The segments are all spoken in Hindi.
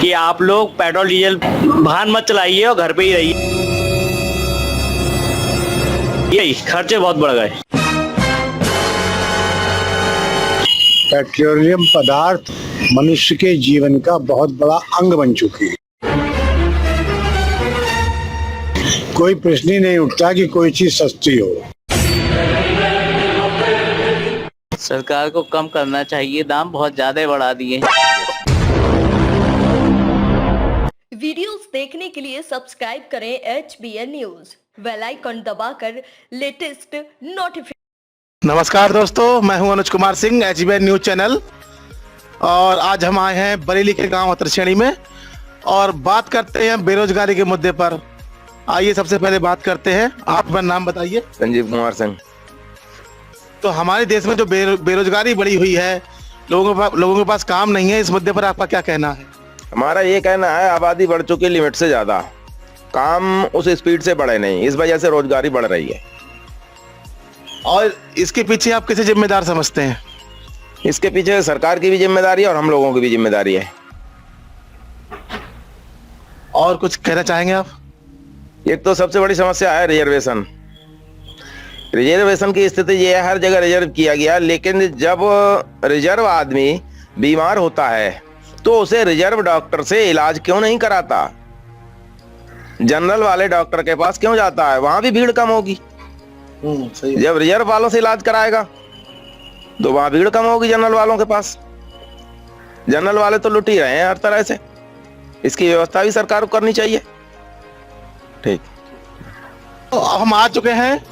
कि आप लोग पेट्रोल डीजल वाहन मत चलाइए और घर पे ही रहिए। यही खर्चे बहुत बढ़ गए। पेट्रोलियम पदार्थ मनुष्य के जीवन का बहुत बड़ा अंग बन चुके हैं। कोई प्रश्न ही नहीं उठता कि कोई चीज सस्ती हो। सरकार को कम करना चाहिए, दाम बहुत ज्यादा बढ़ा दिए। वीडियोस देखने के लिए सब्सक्राइब करें HBN न्यूज, बेल आइकन दबाकर लेटेस्ट नोटिफिकेशन। नमस्कार दोस्तों, मैं हूं Anuj Kumar Singh, HBN news channel. और आज हम आए हैं बरेली के गांव अतरछेड़ी में और बात करते हैं बेरोजगारी के मुद्दे पर। आइए सबसे पहले बात करते हैं, आप अपना नाम बताइए। संजीव कुमार सिंह। तो हमारे देश में जो बेरोजगारी बढ़ी हुई है, लोगों के पास काम नहीं है, इस मुद्दे पर आपका क्या कहना है? हमारा ये कहना है, आबादी बढ़ चुकी है लिमिट से ज्यादा, काम उस स्पीड से बढ़े नहीं, इस वजह से रोजगारी बढ़ रही है। और इसके पीछे आप किसे जिम्मेदार समझते हैं? इसके पीछे सरकार की भी जिम्मेदारी है और हम लोगों की भी जिम्मेदारी है। और कुछ कहना चाहेंगे आप? एक तो सबसे बड़ी समस्या है रिजर्वेशन। रिजर्वेशन की स्थिति ये है, हर जगह रिजर्व किया गया, लेकिन जब रिजर्व आदमी बीमार होता है तो उसे रिजर्व डॉक्टर से इलाज क्यों नहीं कराता? जनरल वाले डॉक्टर के पास क्यों जाता है? वहां भी भीड़ कम होगी। सही। जब रिजर्व वालों से इलाज कराएगा तो वहां भीड़ कम होगी जनरल वालों के पास। जनरल वाले तो लुट ही रहे हैं हर तरह से, इसकी व्यवस्था भी सरकार को करनी चाहिए। ठीक। तो हम आ चुके हैं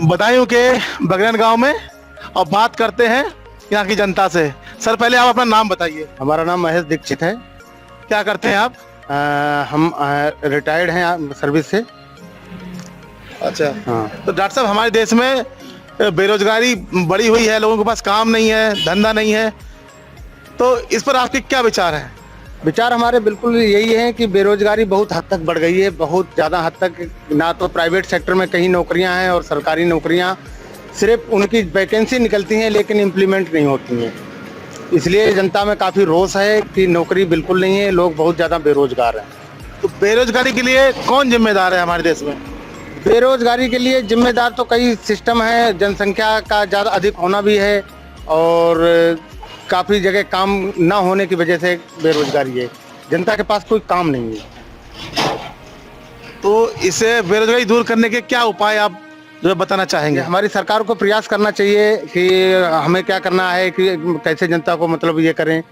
बदायूं के बगरन गांव में और बात करते हैं यहाँ की जनता से। सर, पहले आप अपना नाम बताइए। हमारा नाम महेश दीक्षित है। क्या करते हैं आप? हम रिटायर्ड हैं सर्विस से। अच्छा। हाँ। तो डॉक्टर साहब, हमारे देश में बेरोजगारी बढ़ी हुई है, लोगों के पास काम नहीं है, धंधा नहीं है, तो इस पर आपके क्या विचार हैं? विचार हमारे बिल्कुल यही है कि बेरोजगारी बहुत हद तक बढ़ गई है, बहुत ज़्यादा हद तक। ना तो प्राइवेट सेक्टर में कहीं नौकरियां हैं और सरकारी नौकरियां सिर्फ उनकी वैकेंसी निकलती हैं लेकिन इम्प्लीमेंट नहीं होती हैं। इसलिए जनता में काफ़ी रोष है कि नौकरी बिल्कुल नहीं है, लोग बहुत ज़्यादा बेरोजगार हैं। तो बेरोजगारी के लिए कौन जिम्मेदार है हमारे देश में? बेरोजगारी के लिए जिम्मेदार तो कई सिस्टम है, जनसंख्या का ज़्यादा अधिक होना भी है और काफ़ी जगह काम ना होने की वजह से बेरोजगारी है। जनता के पास कोई काम नहीं है। तो इसे बेरोजगारी दूर करने के क्या उपाय आप जो बताना चाहेंगे? हमारी सरकार को प्रयास करना चाहिए कि हमें क्या करना है कि कैसे जनता को मतलब ये करें,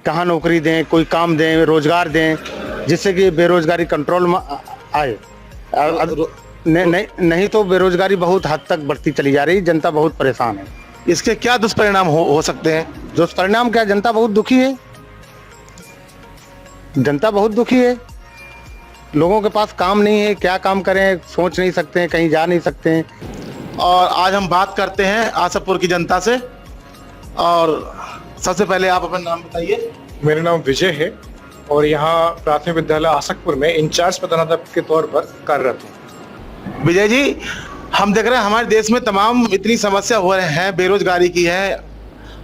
कहाँ नौकरी दें, कोई काम दें, रोजगार दें, जिससे कि बेरोजगारी कंट्रोल में आए। नहीं तो बेरोजगारी बहुत हद तक बढ़ती चली जा रही, जनता बहुत परेशान है। इसके क्या दुष्परिणाम हो सकते हैं? दुष्परिणाम क्या, जनता बहुत दुखी है। जनता बहुत दुखी है, लोगों के पास काम नहीं है, क्या काम करें, सोच नहीं सकते हैं, कहीं जा नहीं सकते हैं। और आज हम बात करते हैं आशापुर की जनता से। और सबसे पहले आप अपना नाम बताइए। मेरा नाम विजय है और यहाँ प्राथमिक विद्यालय आसकपुर में इंचार्ज प्रधानाध्यापक के तौर पर कार्यरत हूँ। विजय जी, हम देख रहे हैं हमारे देश में तमाम इतनी समस्या हो रहे हैं, बेरोजगारी की है,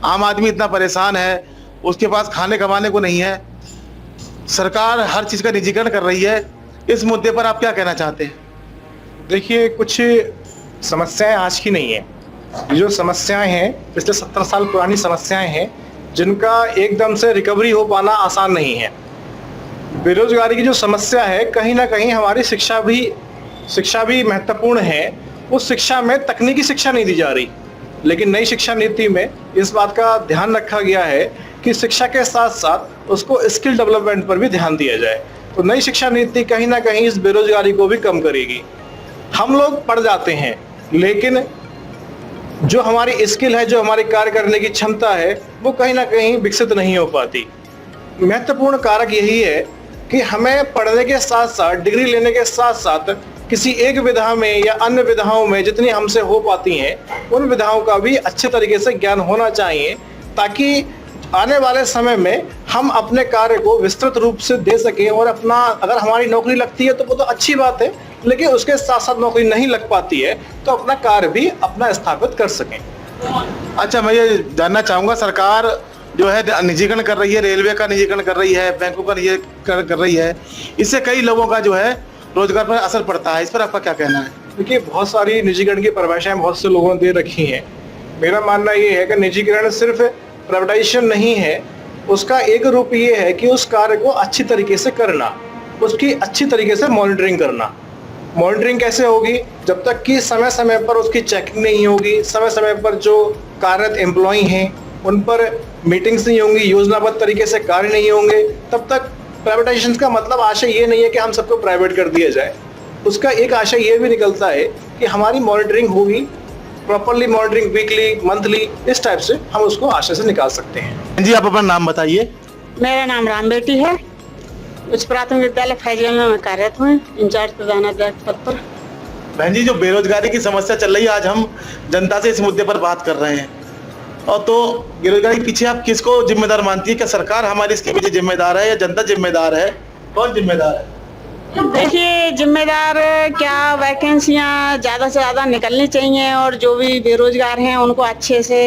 आम आदमी इतना परेशान है, उसके पास खाने कमाने को नहीं है, सरकार हर चीज का निजीकरण कर रही है। इस मुद्दे पर आप क्या कहना चाहते हैं? देखिए, कुछ समस्याएं आज की नहीं है। ये जो समस्याएं हैं पिछले 70 साल पुरानी समस्याएं हैं, जिनका एकदम से रिकवरी हो पाना आसान नहीं है। बेरोजगारी की जो समस्या है, कहीं ना कहीं हमारी शिक्षा भी महत्वपूर्ण है। उस शिक्षा में तकनीकी शिक्षा नहीं दी जा रही, लेकिन नई शिक्षा नीति में इस बात का ध्यान रखा गया है कि शिक्षा के साथ साथ उसको स्किल डेवलपमेंट पर भी ध्यान दिया जाए। तो नई शिक्षा नीति कहीं ना कहीं इस बेरोजगारी को भी कम करेगी। हम लोग पढ़ जाते हैं, लेकिन जो हमारी स्किल है, जो हमारी कार्य करने की क्षमता है, वो कहीं ना कहीं विकसित नहीं हो पाती। महत्वपूर्ण कारक यही है कि हमें पढ़ने के साथ साथ, डिग्री लेने के साथ साथ किसी एक विधा में या अन्य विधाओं में जितनी हमसे हो पाती हैं, उन विधाओं का भी अच्छे तरीके से ज्ञान होना चाहिए, ताकि आने वाले समय में हम अपने कार्य को विस्तृत रूप से दे सकें। और अपना, अगर हमारी नौकरी लगती है तो वो तो अच्छी बात है, लेकिन उसके साथ साथ नौकरी नहीं लग पाती है तो अपना कार्य भी अपना स्थापित कर सकें। अच्छा, मैं ये जानना चाहूँगा, सरकार जो है निजीकरण कर रही है, रेलवे का निजीकरण कर रही है, बैंकों का निजीकरण कर रही है, इससे कई लोगों का जो है रोजगार पर असर पड़ता है। इस पर आपका क्या कहना है? देखिए, बहुत सारी निजीकरण की परिभाषाएं बहुत से लोगों ने दे रखी हैं। मेरा मानना ये है कि निजीकरण सिर्फ प्राइवेटाइजेशन नहीं है, उसका एक रूप ये है कि उस कार्य को अच्छी तरीके से करना, उसकी अच्छी तरीके से मॉनिटरिंग करना। मॉनिटरिंग कैसे होगी? जब तक कि समय समय पर उसकी चेकिंग नहीं होगी, समय समय पर जो कार्यरत एम्प्लॉय हैं उन पर मीटिंग्स नहीं होंगी, योजनाबद्ध तरीके से कार्य नहीं होंगे, तब तक प्राइवेटाइजेशन का मतलब आशय ये नहीं है कि हम सबको प्राइवेट कर दिया जाए। उसका एक आशय ये भी निकलता है कि हमारी मॉनिटरिंग होगी, प्रॉपरली मॉनिटरिंग वीकली, मंथली, इस टाइप से हम उसको आशय से निकाल सकते हैं। जी, आप अपना नाम बताइए। मेरा नाम राम बेटी है। उच्च प्राथमिक विद्यालय फैजिया में मैं कार्यरत हूँ, इंचार्ज प्रधानाध्यापक पद पर। बहन जी, जो बेरोजगारी की समस्या चल रही है, आज हम जनता से इस मुद्दे पर बात कर रहे हैं। और तो बेरोजगारी के पीछे आप किसको जिम्मेदार मानती है? क्या सरकार हमारी इसके पीछे जिम्मेदार है या जनता जिम्मेदार है? कौन जिम्मेदार है? देखिए, जिम्मेदार क्या, वैकेंसियाँ ज़्यादा से ज़्यादा निकलनी चाहिए और जो भी बेरोजगार हैं उनको अच्छे से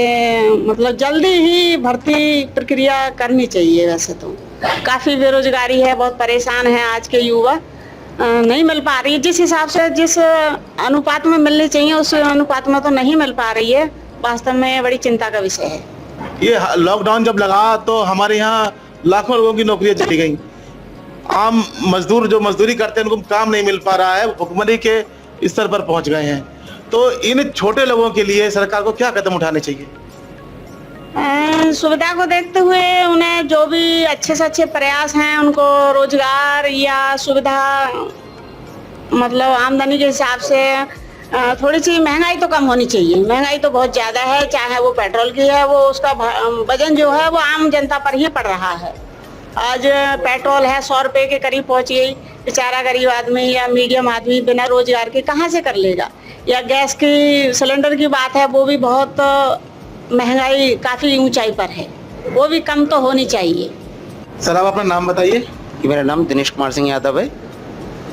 मतलब जल्दी ही भर्ती प्रक्रिया करनी चाहिए। वैसे तो काफ़ी बेरोजगारी है, बहुत परेशान है आज के युवा, नहीं मिल पा रही है जिस हिसाब से, जिस अनुपात में मिलनी चाहिए उस अनुपात में तो नहीं मिल पा रही है। वास्तव में बड़ी चिंता का विषय है। ये लॉकडाउन जब लगा तो हमारे यहाँ लाखों लोगों की नौकरियां चली गई। आम मजदूर जो मजदूरी करते हैं उनको काम नहीं मिल पा रहा है, भुखमरी के स्तर पर पहुंच गए हैं। तो इन छोटे लोगों के लिए सरकार को क्या कदम उठाने चाहिए? सुविधा को देखते हुए उन्हें जो भी अच्छे से अच्छे प्रयास हैं उनको रोजगार या सुविधा मतलब आमदनी के हिसाब से थोड़ी सी महंगाई तो कम होनी चाहिए। महंगाई तो बहुत ज़्यादा है, चाहे वो पेट्रोल की है, वो उसका वजन जो है वो आम जनता पर ही पड़ रहा है। आज पेट्रोल है 100 रुपये के करीब पहुंच गई, बेचारा गरीब आदमी या मीडियम आदमी बिना रोजगार के कहाँ से कर लेगा। या गैस की सिलेंडर की बात है, वो भी बहुत महंगाई काफ़ी ऊंचाई पर है, वो भी कम तो होनी चाहिए। सर, आप अपना नाम बताइए। मेरा नाम दिनेश कुमार सिंह यादव है।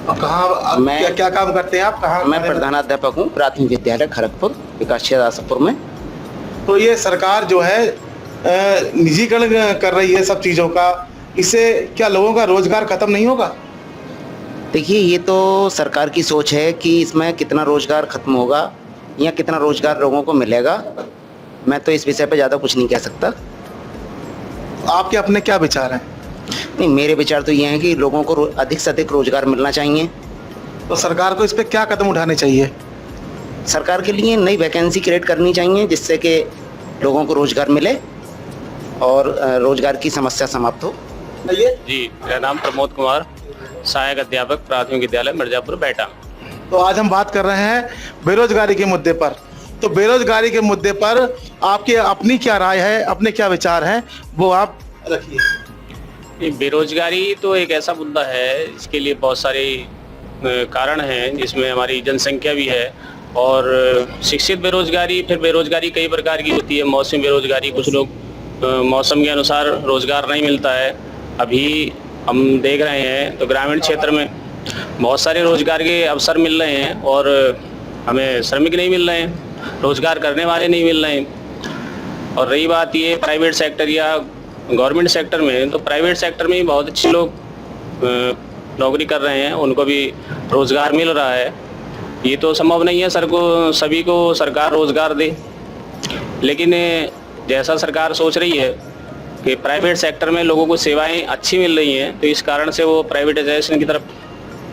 कहाँ मैं क्या काम करते हैं आप? कहाँ? मैं प्रधानाध्यापक हूँ प्राथमिक विद्यालय खड़गपुर, विकास क्षेत्र आसपुर में। तो ये सरकार जो है निजीकरण कर रही है सब चीज़ों का, इससे क्या लोगों का रोजगार खत्म नहीं होगा? देखिए, ये तो सरकार की सोच है कि इसमें कितना रोजगार खत्म होगा या कितना रोजगार लोगों को मिलेगा। मैं तो इस विषय पर ज़्यादा कुछ नहीं कह सकता। आपके अपने क्या विचार हैं? नहीं, मेरे विचार तो ये हैं कि लोगों को अधिक से अधिक रोजगार मिलना चाहिए। तो सरकार को इस पर क्या कदम उठाने चाहिए? सरकार के लिए नई वैकेंसी क्रिएट करनी चाहिए जिससे कि लोगों को रोजगार मिले और रोजगार की समस्या समाप्त हो। जी, मेरा नाम प्रमोद कुमार, सहायक अध्यापक प्राथमिक विद्यालय मिर्जापुर बैटा। तो आज हम बात कर रहे हैं बेरोजगारी के मुद्दे पर। तो बेरोजगारी के मुद्दे पर आपकी अपनी क्या राय है, अपने क्या विचार हैं, वो आप रखिए। बेरोजगारी तो एक ऐसा मुद्दा है, इसके लिए बहुत सारे कारण हैं, जिसमें हमारी जनसंख्या भी है और शिक्षित बेरोजगारी। फिर बेरोजगारी कई प्रकार की होती है। मौसमी बेरोजगारी, कुछ लोग मौसम के अनुसार रोजगार नहीं मिलता है। अभी हम देख रहे हैं तो ग्रामीण क्षेत्र में बहुत सारे रोजगार के अवसर मिल रहे हैं और हमें श्रमिक नहीं मिल रहे हैं, रोजगार करने वाले नहीं मिल रहे हैं। और रही बात ये प्राइवेट सेक्टर या गवर्नमेंट सेक्टर में, तो प्राइवेट सेक्टर में भी बहुत अच्छे लोग नौकरी कर रहे हैं, उनको भी रोजगार मिल रहा है। ये तो संभव नहीं है सभी को सरकार रोजगार दे, लेकिन जैसा सरकार सोच रही है कि प्राइवेट सेक्टर में लोगों को सेवाएं अच्छी मिल रही हैं, तो इस कारण से वो प्राइवेटाइजेशन की तरफ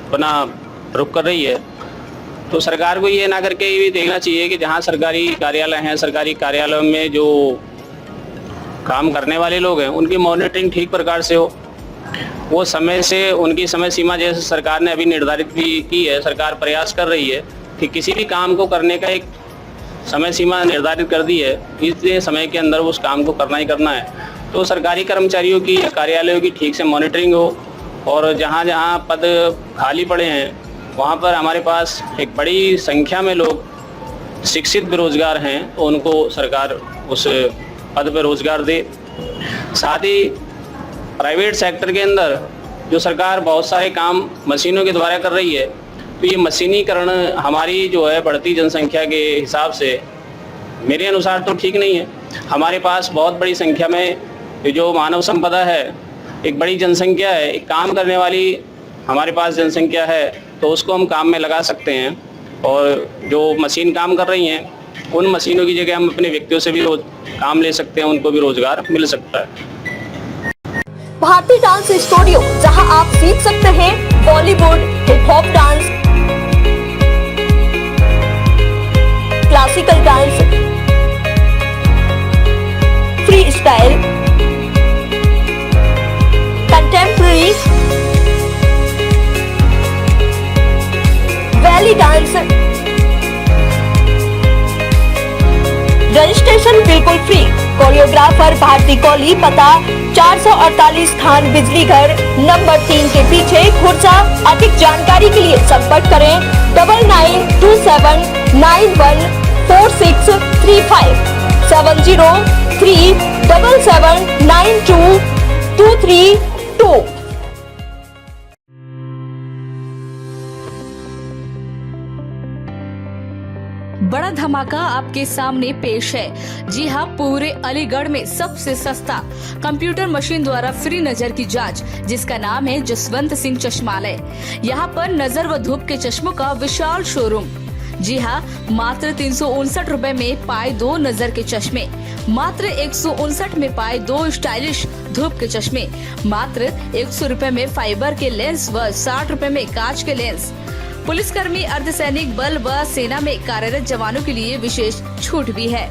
अपना रुख कर रही है। तो सरकार को ये ना करके ये भी देखना चाहिए कि जहाँ सरकारी कार्यालय हैं, सरकारी कार्यालयों में जो काम करने वाले लोग हैं उनकी मॉनिटरिंग ठीक प्रकार से हो, वो समय से उनकी समय सीमा जैसे सरकार ने अभी निर्धारित भी की है। सरकार प्रयास कर रही है कि किसी भी काम को करने का एक समय सीमा निर्धारित कर दी है, इतने समय के अंदर उस काम को करना ही करना है। तो सरकारी कर्मचारियों की, कार्यालयों की ठीक से मॉनिटरिंग हो और जहाँ जहाँ पद खाली पड़े हैं वहाँ पर हमारे पास एक बड़ी संख्या में लोग शिक्षित बेरोजगार हैं, तो उनको सरकार उस पद पर रोजगार दे। साथ ही प्राइवेट सेक्टर के अंदर जो सरकार बहुत सारे काम मशीनों के द्वारा कर रही है, तो ये मशीनीकरण हमारी जो है बढ़ती जनसंख्या के हिसाब से मेरे अनुसार तो ठीक नहीं है। हमारे पास बहुत बड़ी संख्या में ये जो मानव संपदा है, एक बड़ी जनसंख्या है, एक काम करने वाली हमारे पास जनसंख्या है, तो उसको हम काम में लगा सकते हैं। और जो मशीन काम कर रही हैं, उन मशीनों की जगह हम अपने व्यक्तियों से भी काम ले सकते हैं, उनको भी रोजगार मिल सकता है। भारतीय डांस स्टूडियो, जहां आप सीख सकते हैं Bollywood, hip hop dance, classical dance, free style, contemporary, valley dance. Registration बिल्कुल फ्री। कोरियोग्राफर भारती कोहली, पता 448 खान बिजली घर नंबर 3 के पीछे, खुर्जा। अधिक जानकारी के लिए संपर्क करें 9927914635 7037792232। बड़ा धमाका आपके सामने पेश है। जी हाँ, पूरे अलीगढ़ में सबसे सस्ता कंप्यूटर मशीन द्वारा फ्री नजर की जांच, जिसका नाम है जसवंत सिंह चश्मालय। यहाँ पर नजर व धूप के चश्मों का विशाल शोरूम। जी हाँ, मात्र 359 रुपए में पाए 2 नजर के चश्मे, मात्र 159 में पाए 2 स्टाइलिश धूप के चश्मे, मात्र 100 रुपए में फाइबर के लेंस व 60 रुपए में कांच के लेंस। पुलिसकर्मी, अर्धसैनिक बल व सेना में कार्यरत जवानों के लिए विशेष छूट भी है।